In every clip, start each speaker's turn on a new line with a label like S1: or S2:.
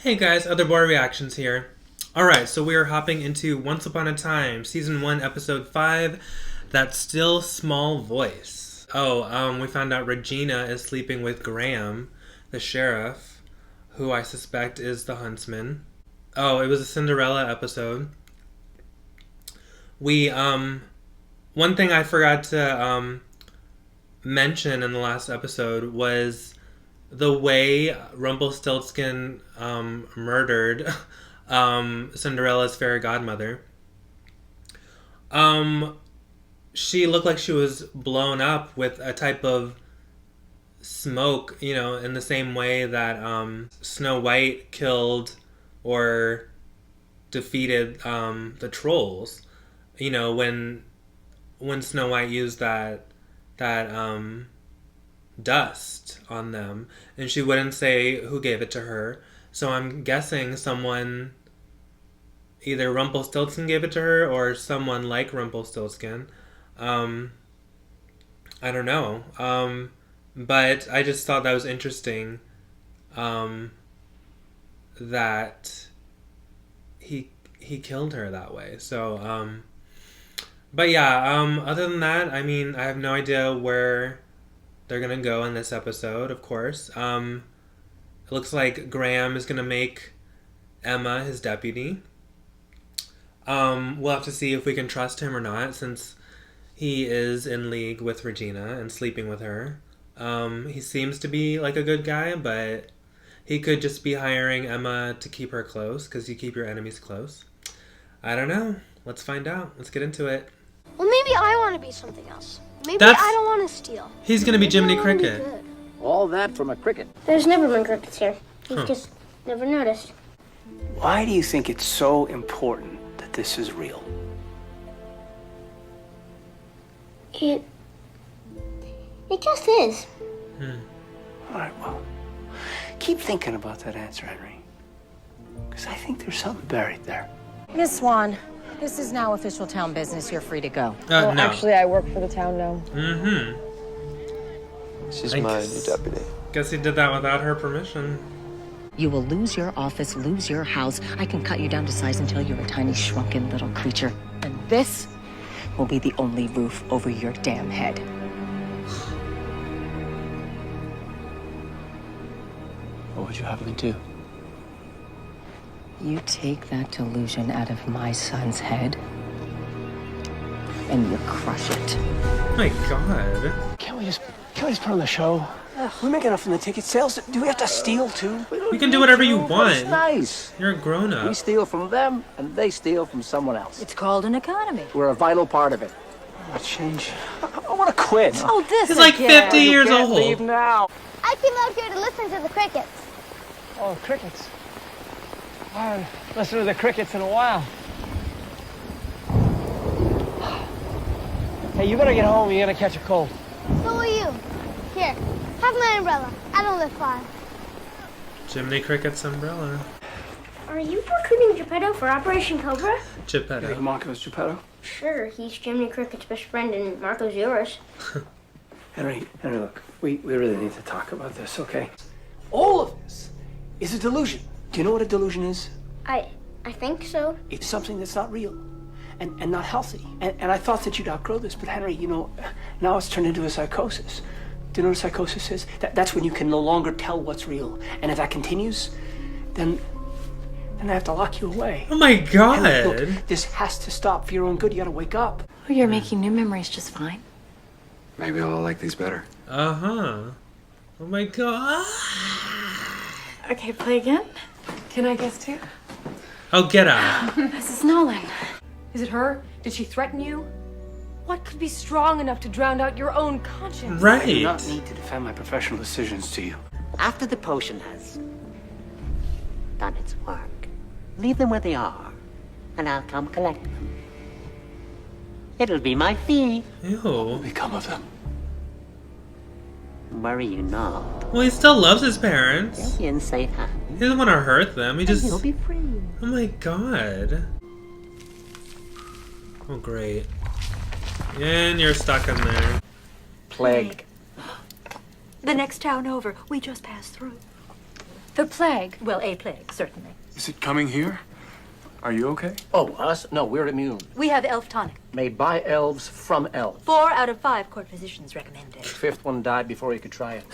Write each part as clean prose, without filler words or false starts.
S1: Hey guys, Other Boy Reactions here. Alright, so we are hopping into Once Upon a Time, Season 1, Episode 5, That Still Small Voice. We found out Regina is sleeping with Graham, the sheriff, who I suspect is the huntsman. Oh, it was a Cinderella episode. One thing I forgot to mention in the last episode was the way Rumpelstiltskin murdered Cinderella's fairy godmother. She looked like she was blown up with a type of smoke, in the same way that Snow White killed or defeated the trolls. When Snow White used that dust on them, and she wouldn't say who gave it to her. So I'm guessing someone, either Rumpelstiltskin gave it to her or someone like Rumpelstiltskin. I don't know. But I just thought that was interesting. That he killed her that way. So but yeah. Other than that, I mean, I have no idea where they're gonna go in this episode, of course. It looks like Graham is gonna make Emma his deputy. We'll have to see if we can trust him or not, since he is in league with Regina and sleeping with her. He seems to be like a good guy, but he could just be hiring Emma to keep her close, because you keep your enemies close. I don't know. Let's find out. Let's get into it.
S2: Well, maybe I want to be something else. Maybe I don't want to steal.
S1: He's gonna be Jiminy
S2: I wanna be
S1: Cricket.
S2: good.
S3: All that from a cricket.
S2: There's never been crickets here. You've just never noticed.
S4: Why do you think it's so important that this is real?
S2: It just is.
S4: All right, well, keep thinking about that answer, Henry. Because I think there's something buried there.
S5: Miss Swan, this is now official town business. You're free to go.
S1: No.
S6: Actually, I work for the town now.
S1: Mm-hmm.
S7: She's my new deputy.
S1: Guess he did that without her permission.
S5: You will lose your office, lose your house. I can cut you down to size until you're a tiny, shrunken little creature. And this will be the only roof over your damn head.
S4: What would you have me do?
S5: You take that delusion out of my son's head, and you crush it.
S1: Oh my god.
S4: Can't we just put on the show? We make enough from the ticket sales. Do we have to steal too?
S1: You can do whatever you want.
S3: It's nice.
S1: You're a
S3: We
S1: grown-up.
S3: steal from them, and they steal from someone else.
S5: It's called an economy.
S3: We're a vital part of it.
S4: I change. I want to quit.
S5: Oh, this
S1: He's like 50 years
S4: Can't
S1: old.
S4: leave now.
S2: I came out here to listen to the crickets.
S4: Oh, crickets. I haven't listened to the crickets in a while. Hey, you better get home. You're gonna catch a cold.
S2: So will you. Here, have my umbrella. I don't live far.
S1: Jiminy Cricket's umbrella.
S2: Are you recruiting Geppetto for Operation Cobra?
S1: Geppetto.
S4: Marco's Geppetto.
S2: Sure, he's Jiminy Cricket's best friend and Marco's yours.
S4: Henry, look, we really need to talk about this, okay? All of this is a delusion. Do you know what a delusion is?
S2: I think so.
S4: It's something that's not real and not healthy. And I thought that you'd outgrow this, but Henry, now it's turned into a psychosis. Do you know what a psychosis is? That's when you can no longer tell what's real. And if that continues, then I have to lock you away.
S1: Oh my god.
S4: Henry, look, this has to stop for your own good. You gotta wake up.
S5: Oh, you're making new memories just fine.
S7: Maybe I'll like these better.
S1: Uh-huh. Oh my god.
S6: Okay, play again. Can I guess too?
S1: Oh, get out.
S6: Mrs. Nolan. Is it her? Did she threaten you? What could be strong enough to drown out your own conscience?
S4: I do not
S1: Right.
S4: need to defend my professional decisions to you.
S3: After the potion has done its work, leave them where they are, and I'll come collect them. It'll be my fee.
S1: Ew.
S4: Become of them.
S3: Worry you not.
S1: Well, he still loves his parents.
S3: They'll be in safe hands.
S1: He doesn't want to hurt them. He
S3: And
S1: just...
S3: you'll be free.
S1: Oh my god. Oh, great. And you're stuck in there.
S3: Plague.
S5: The next town over. We just passed through.
S6: The plague.
S8: Well, a plague, certainly.
S7: Is it coming here? Are you okay?
S4: Oh, us? No, we're immune.
S8: We have elf tonic.
S4: Made by elves from elves.
S8: 4 out of 5 court physicians recommend it.
S4: Fifth one died before he could try it.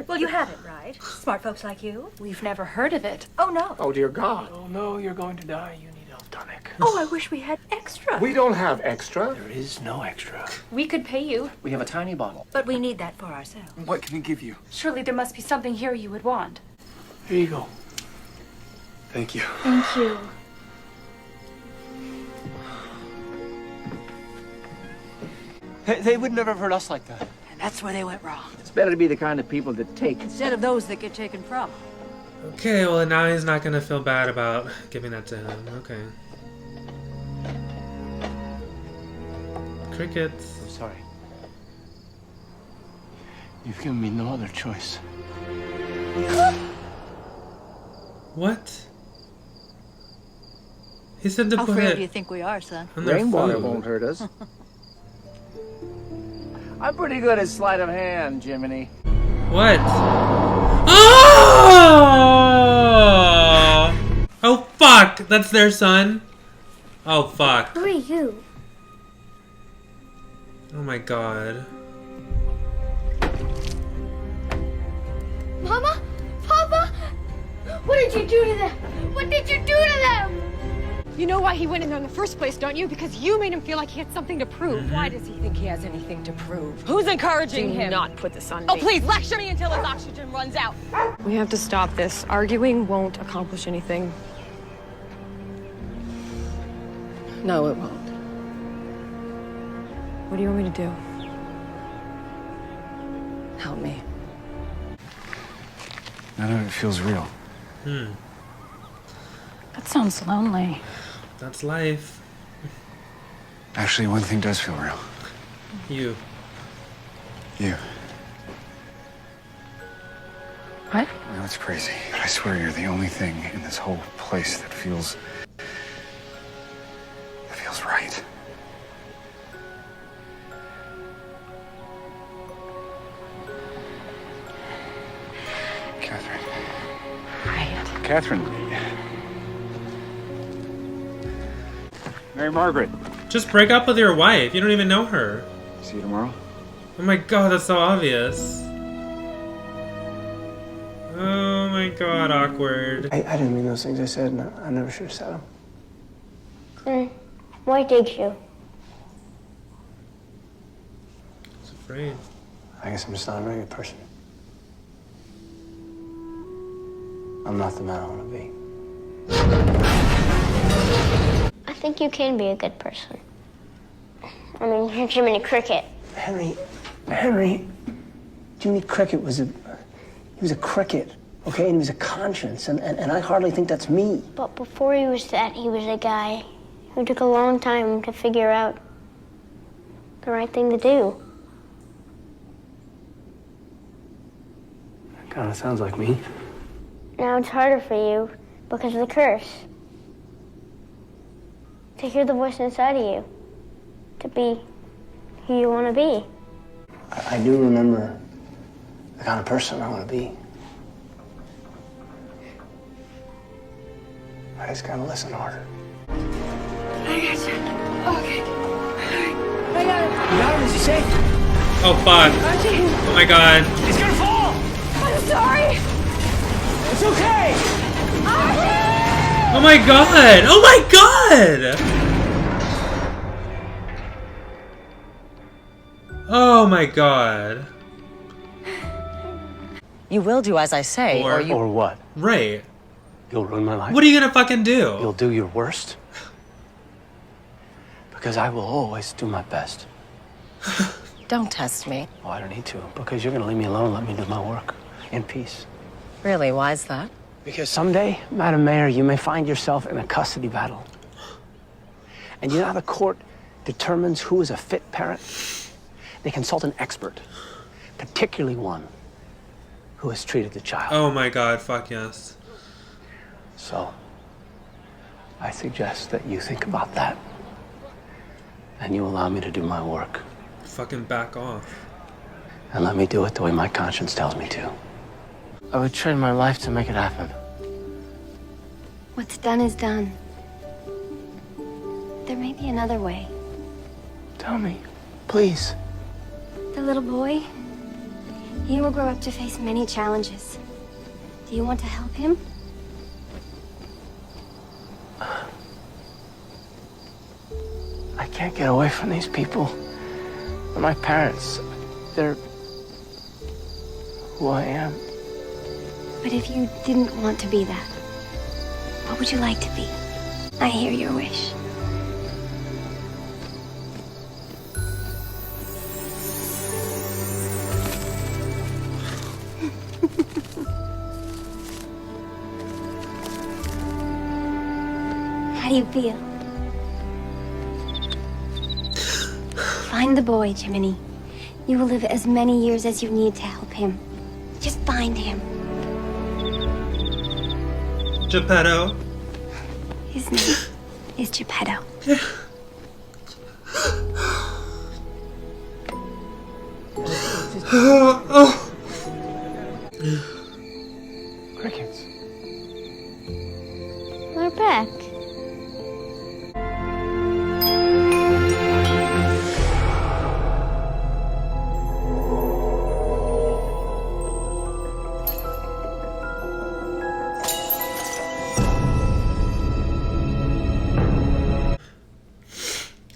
S8: Well, you have it, right? Smart folks like you.
S6: We've never heard of it.
S8: Oh, no.
S4: Oh, dear God. Oh, no, you're going to die. You need elf tonic.
S8: Oh, I wish we had extra.
S4: We don't have extra. There is no extra.
S6: We could pay you.
S4: We have a tiny bottle.
S8: But we need that for ourselves.
S7: What can he give you?
S6: Surely there must be something here you would want.
S4: Here you go.
S7: Thank you.
S2: Thank you.
S4: They would never have hurt us like that.
S8: And that's where they went wrong.
S4: It's better to be the kind of people that take.
S8: Instead of those that get taken from.
S1: Okay, well now he's not gonna feel bad about giving that to him. Okay. Crickets.
S4: I'm sorry. You've given me no other choice.
S1: What? He said to
S8: How
S1: put
S8: frail
S1: it
S8: do you think we are, son?
S1: on their
S4: Rainwater
S1: food.
S4: won't hurt us. I'm pretty good at sleight of hand, Jiminy.
S1: What? Oh! Oh fuck! That's their son. Oh fuck!
S2: Who are you?
S1: Oh my god.
S2: Mama? Papa? What did you do to them? What did you do to them?
S6: You know why he went in there in the first place, don't you? Because you made him feel like he had something to prove. Why does he think he has anything to prove? Who's encouraging him? Do not put this on me. Oh, please, lecture me until his oxygen runs out. We have to stop this. Arguing won't accomplish anything. No, it won't. What do you want me to do? Help me.
S7: None of it feels real.
S6: That sounds lonely.
S1: That's life.
S7: Actually, one thing does feel real.
S1: You.
S7: You.
S6: What?
S7: I know it's crazy, but I swear you're the only thing in this whole place that feels right. Catherine.
S6: Right.
S7: Catherine. Mary Margaret.
S1: Just break up with your wife. You don't even know her.
S7: See you tomorrow.
S1: Oh my god, that's so obvious. Oh my god, awkward.
S4: I didn't mean those things I said, and I never should have said them.
S2: Why did you?
S1: I was afraid.
S4: I guess I'm just not a very good person. I'm not the man I want to be.
S2: I think you can be a good person. I mean, you're Jiminy Cricket.
S4: Henry, Jiminy Cricket was a cricket, okay? And he was a conscience, and I hardly think that's me.
S2: But before he was that, he was a guy who took a long time to figure out the right thing to do.
S4: Kind of sounds like me.
S2: Now it's harder for you because of the curse. To hear the voice inside of you. To be who you want to be.
S4: I do remember the kind of person I want to be. I just gotta listen harder.
S2: I got you. Okay. I got it.
S4: You got him, is he safe?
S1: Oh fuck. Oh my god.
S4: He's gonna fall!
S2: I'm sorry.
S4: It's okay!
S1: Oh my god. Oh my god. Oh my god.
S5: You will do as I say, or you...
S4: Or what?
S1: Right.
S4: You'll ruin my life.
S1: What are you gonna fucking do?
S4: You'll do your worst. Because I will always do my best.
S5: Don't test me.
S4: Oh, I don't need to. Because you're gonna leave me alone and let me do my work. In peace.
S5: Really, why is that?
S4: Because someday, Madam Mayor, you may find yourself in a custody battle. And you know how the court determines who is a fit parent? They consult an expert, particularly one who has treated the child.
S1: Oh my god, fuck yes.
S4: So, I suggest that you think about that. And you allow me to do my work.
S1: Fucking back off.
S4: And let me do it the way my conscience tells me to. I would trade my life to make it happen.
S2: What's done is done. There may be another way.
S4: Tell me, please.
S2: The little boy, he will grow up to face many challenges. Do you want to help him?
S4: I can't get away from these people. They're my parents. They're who I am.
S2: But if you didn't want to be that, what would you like to be? I hear your wish. How do you feel? Find the boy, Jiminy. You will live as many years as you need to help him. Just find him.
S1: Geppetto.
S2: His name is Geppetto.
S4: Crickets.
S2: We're back.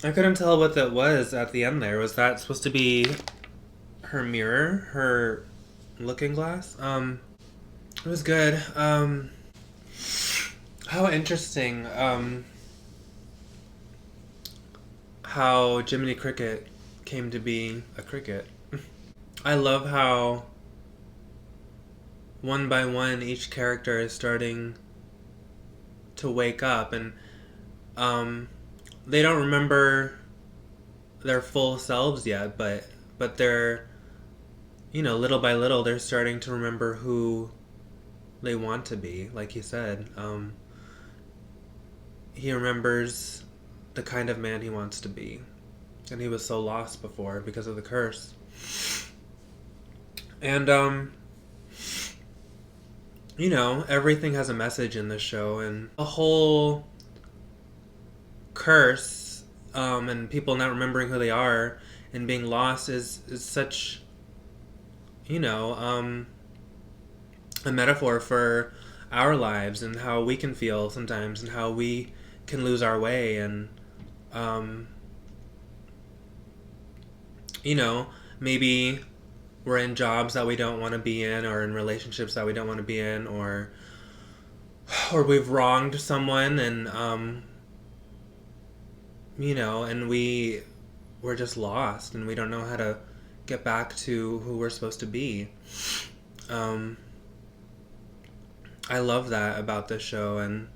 S1: I couldn't tell what that was at the end there. Was that supposed to be her mirror? Her looking glass? It was good. How interesting, how Jiminy Cricket came to be a cricket. I love how one by one each character is starting to wake up, and they don't remember their full selves yet, but they're, you know, little by little they're starting to remember who they want to be. Like you said, he remembers the kind of man he wants to be, and he was so lost before because of the curse. And you know, everything has a message in this show, and the whole curse, and people not remembering who they are and being lost is such, you know, a metaphor for our lives and how we can feel sometimes and how we can lose our way, and you know, maybe we're in jobs that we don't want to be in, or in relationships that we don't want to be in, or we've wronged someone, and you know, and we're just lost and we don't know how to get back to who we're supposed to be. I love that about this show and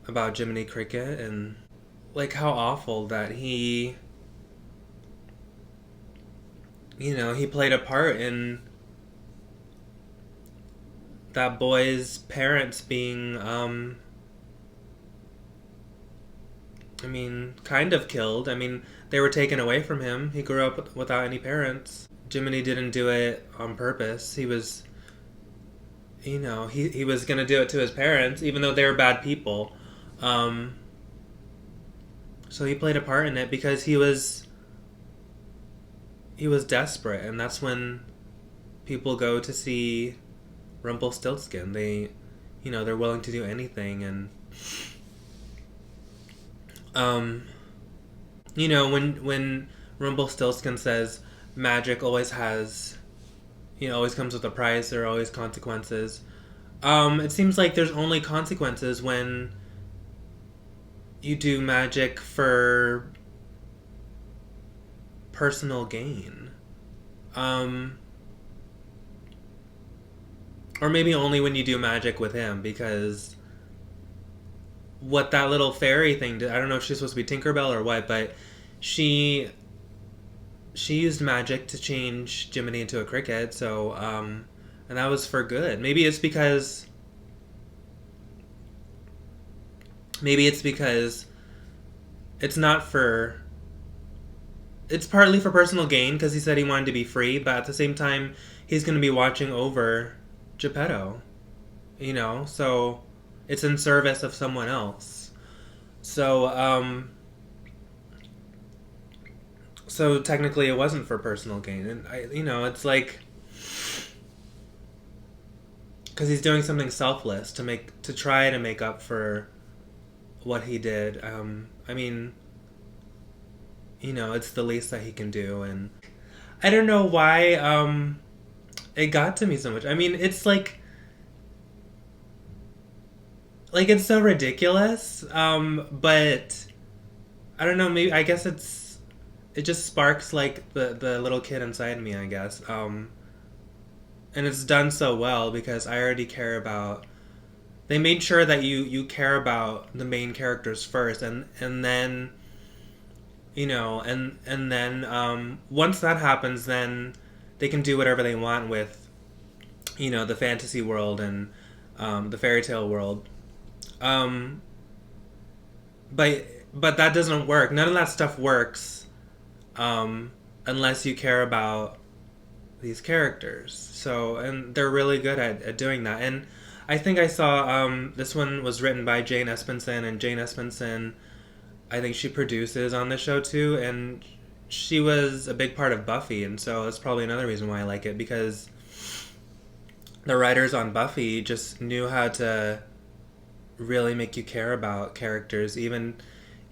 S1: about Jiminy Cricket, and like how awful that he, you know, he played a part in that boy's parents being, I mean, kind of killed. I mean, they were taken away from him. He grew up without any parents. Jiminy didn't do it on purpose. He was, you know, he was going to do it to his parents, even though they were bad people. So he played a part in it because he was desperate, and that's when people go to see Rumpelstiltskin. They, you know, they're willing to do anything, and you know, when Rumpelstiltskin says magic always has, you know, always comes with a price, there are always consequences. It seems like there's only consequences when you do magic for personal gain. Or maybe only when you do magic with him, because what that little fairy thing did, I don't know if she's supposed to be Tinkerbell or what, but she used magic to change Jiminy into a cricket, so, and that was for good. Maybe it's because it's not for, it's partly for personal gain, because he said he wanted to be free, but at the same time, he's going to be watching over Geppetto, you know, so it's in service of someone else. So, so technically it wasn't for personal gain. And, it's like, because he's doing something selfless to try to make up for what he did. I mean, it's the least that he can do. And I don't know why it got to me so much. I mean, it's like it's so ridiculous, but I don't know, maybe, I guess it just sparks like the little kid inside me, I guess. And it's done so well because I already care about, they made sure that you care about the main characters first, and then and then once that happens, then they can do whatever they want with the fantasy world and the fairy tale world. But that doesn't work. None of that stuff works unless you care about these characters. So, and they're really good at doing that. And I think I saw this one was written by Jane Espenson, and Jane Espenson, I think she produces on the show too, and she was a big part of Buffy, and so that's probably another reason why I like it, because the writers on Buffy just knew how to really make you care about characters, even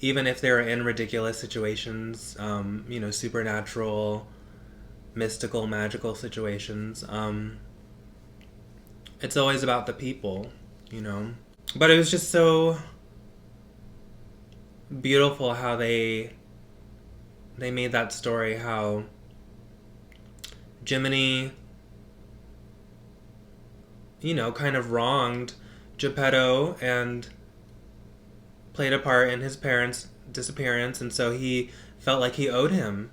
S1: if they were in ridiculous situations, supernatural, mystical, magical situations. It's always about the people, But it was just so beautiful how they made that story, how Jiminy, kind of wronged Geppetto and played a part in his parents' disappearance, and so he felt like he owed him.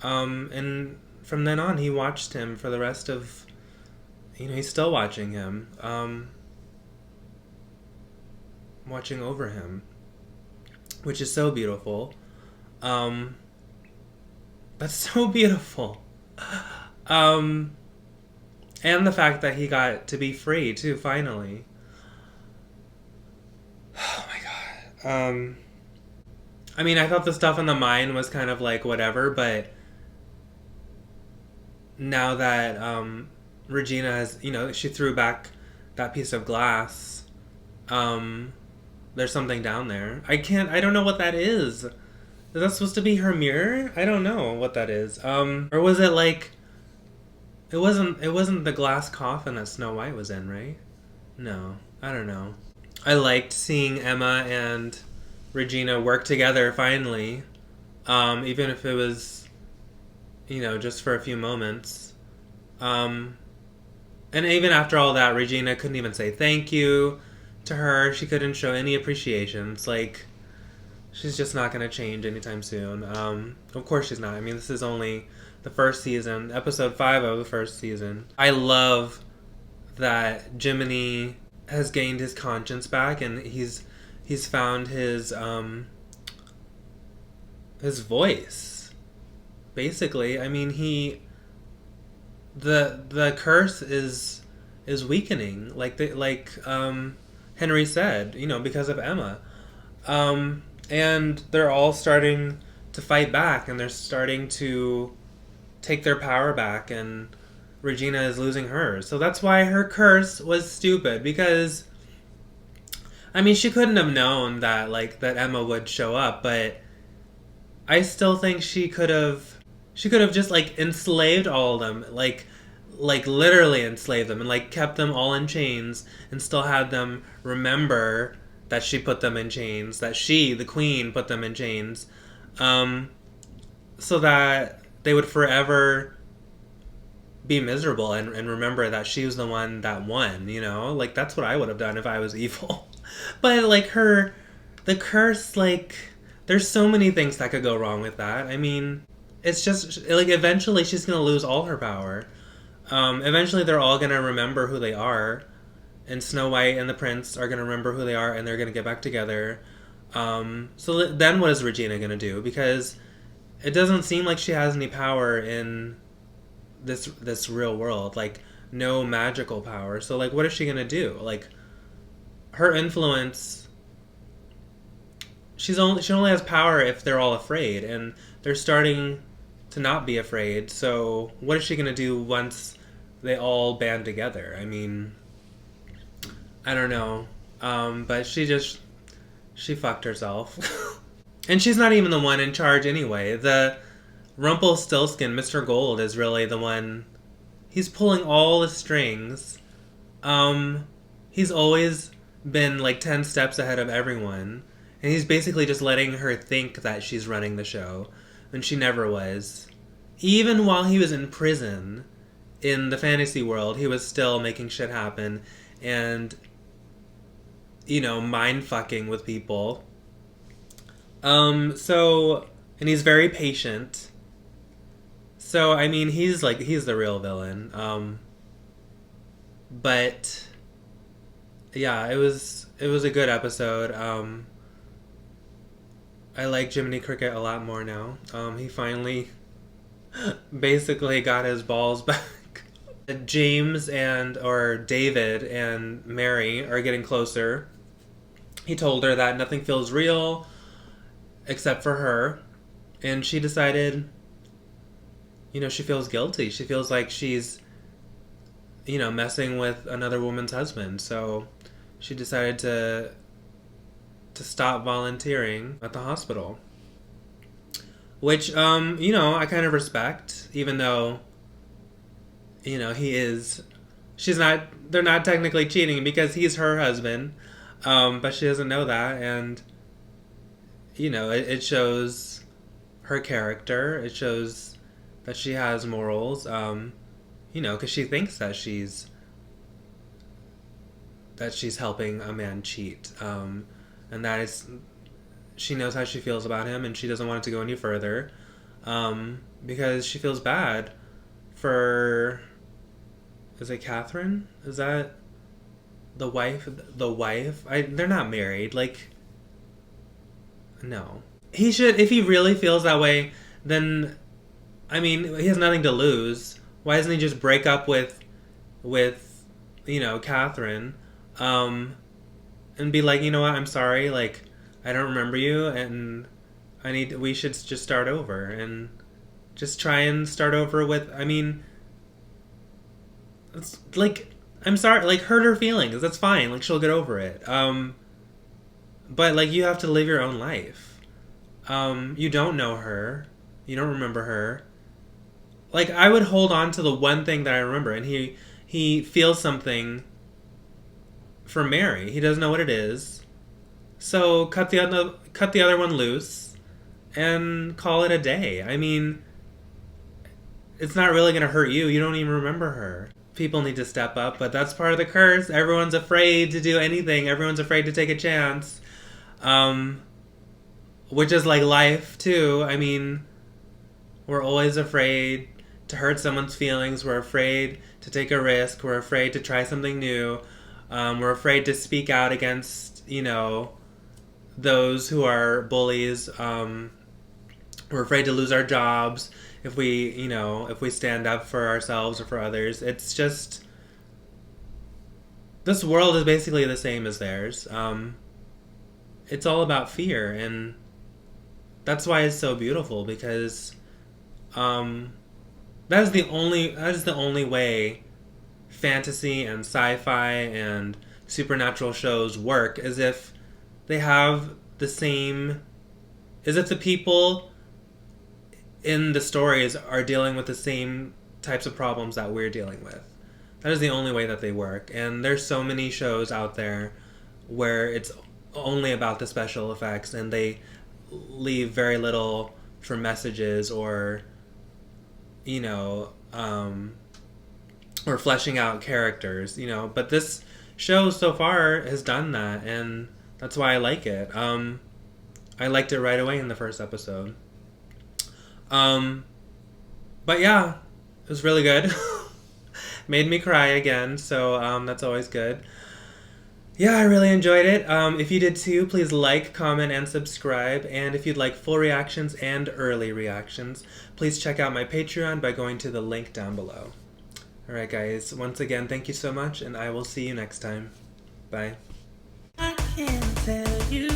S1: And from then on, he watched him for the rest of, he's still watching him, watching over him, which is so beautiful. That's so beautiful. And the fact that he got to be free too, finally. Oh my god. I mean, I thought the stuff in the mine was kind of like whatever, but now that Regina has, she threw back that piece of glass, there's something down there. I don't know what that is. Is that supposed to be her mirror? I don't know what that is. Or was it like, it wasn't the glass coffin that Snow White was in, right? No, I don't know. I liked seeing Emma and Regina work together finally, even if it was, just for a few moments. And even after all that, Regina couldn't even say thank you to her. She couldn't show any appreciation. It's like, she's just not going to change anytime soon. Of course she's not. I mean, this is only the first season, episode 5 of the first season. I love that Jiminy has gained his conscience back, and he's found his voice. Basically, I mean, the curse is weakening, like Henry said, because of Emma. And they're all starting to fight back, and they're starting to take their power back, and Regina is losing hers. So that's why her curse was stupid, because I mean, she couldn't have known that that Emma would show up, but I still think she could have just enslaved all of them, like literally enslaved them, and kept them all in chains, and still had them remember that she put them in chains, that she, the queen, put them in chains, so that they would forever be miserable and remember that she was the one that won, that's what I would have done if I was evil. But the curse, there's so many things that could go wrong with that. I mean, it's just eventually she's gonna lose all her power. Eventually they're all gonna remember who they are, and Snow White and the prince are gonna remember who they are, and they're gonna get back together. So then what is Regina gonna do? Because it doesn't seem like she has any power in this real world. no magical power. So, like, what is she gonna do? Like, her influence... She only has power if they're all afraid, and they're starting to not be afraid. So, what is she gonna do once they all band together? I mean, I don't know. But she fucked herself. And she's not even the one in charge anyway. The Rumpelstiltskin, Mr. Gold, is really the one. He's pulling all the strings. He's always been like 10 steps ahead of everyone. And he's basically just letting her think that she's running the show. When she never was. Even while he was in prison in the fantasy world, he was still making shit happen. And, you know, mind fucking with people. And he's very patient. So, I mean, he's the real villain. But, yeah, it was a good episode. I like Jiminy Cricket a lot more now. He finally basically got his balls back. David and Mary are getting closer. He told her that nothing feels real except for her. And she decided, you know, she feels guilty. She feels like she's, you know, messing with another woman's husband. So she decided to stop volunteering at the hospital. Which, you know, I kind of respect, even though, you know, they're not technically cheating because he's her husband, but she doesn't know that, and, you know, it shows her character, it shows that she has morals, you know, because she thinks that she's helping a man cheat, and that is, she knows how she feels about him, and she doesn't want it to go any further, because she feels bad for, is it Catherine? Is that the wife? They're not married, like, no. He should, if he really feels that way, then, I mean, he has nothing to lose. Why doesn't he just break up with, you know, Catherine, and be like, you know what, I'm sorry, like, I don't remember you, and we should just start over, and just try and start over with, I mean, it's like, I'm sorry, like, hurt her feelings, that's fine, like, she'll get over it, but, like, you have to live your own life, you don't know her, you don't remember her, like, I would hold on to the one thing that I remember, and he feels something for Mary. He doesn't know what it is. So cut the other one loose and call it a day. I mean, it's not really going to hurt you. You don't even remember her. People need to step up, but that's part of the curse. Everyone's afraid to do anything. Everyone's afraid to take a chance. Which is like life, too. I mean, we're always afraid to hurt someone's feelings. We're afraid to take a risk. We're afraid to try something new. We're afraid to speak out against, you know, those who are bullies. We're afraid to lose our jobs if we stand up for ourselves or for others. It's just, this world is basically the same as theirs. It's all about fear, and that's why it's so beautiful, because that is the only way fantasy and sci-fi and supernatural shows work, is if they have the same, as if the people in the stories are dealing with the same types of problems that we're dealing with. That is the only way that they work. And there's so many shows out there where it's only about the special effects and they leave very little for messages or, you know, or fleshing out characters, you know. But this show so far has done that, and that's why I like it. I liked it right away in the first episode. But yeah, it was really good. Made me cry again, so that's always good. Yeah, I really enjoyed it. If you did too, please like, comment, and subscribe. And if you'd like full reactions and early reactions, please check out my Patreon by going to the link down below. Alright guys, once again, thank you so much, and I will see you next time. Bye. I can't tell you